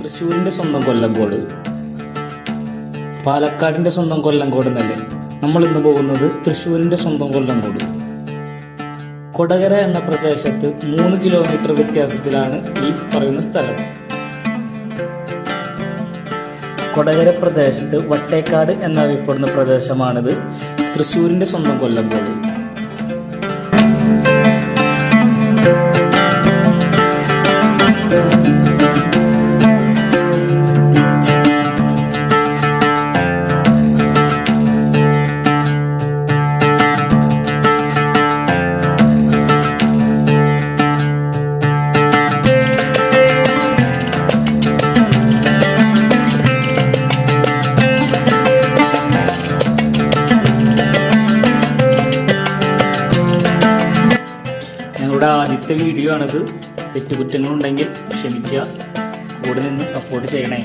തൃശ്ശൂരിൻ്റെ സ്വന്തം കൊല്ലങ്കോട്, പാലക്കാടിൻ്റെ സ്വന്തം കൊല്ലങ്കോട് എന്നല്ലേ. നമ്മൾ ഇന്ന് പോകുന്നത് തൃശ്ശൂരിൻ്റെ സ്വന്തം കൊല്ലങ്കോട്. കൊടകര എന്ന പ്രദേശത്ത് 3 കിലോമീറ്റർ വ്യത്യാസത്തിലാണ് ഈ പറയുന്ന സ്ഥലം. കൊടകര പ്രദേശത്ത് വട്ടേക്കാട് എന്നറിയപ്പെടുന്ന പ്രദേശമാണിത്, തൃശ്ശൂരിൻ്റെ സ്വന്തം കൊല്ലങ്കോട്. ഞങ്ങളുടെ ആദ്യത്തെ വീഡിയോ ആണിത്. തെറ്റുകുറ്റങ്ങളുണ്ടെങ്കിൽ ക്ഷമിക്കുക. കൂടെ നിന്ന് സപ്പോർട്ട് ചെയ്യണേ.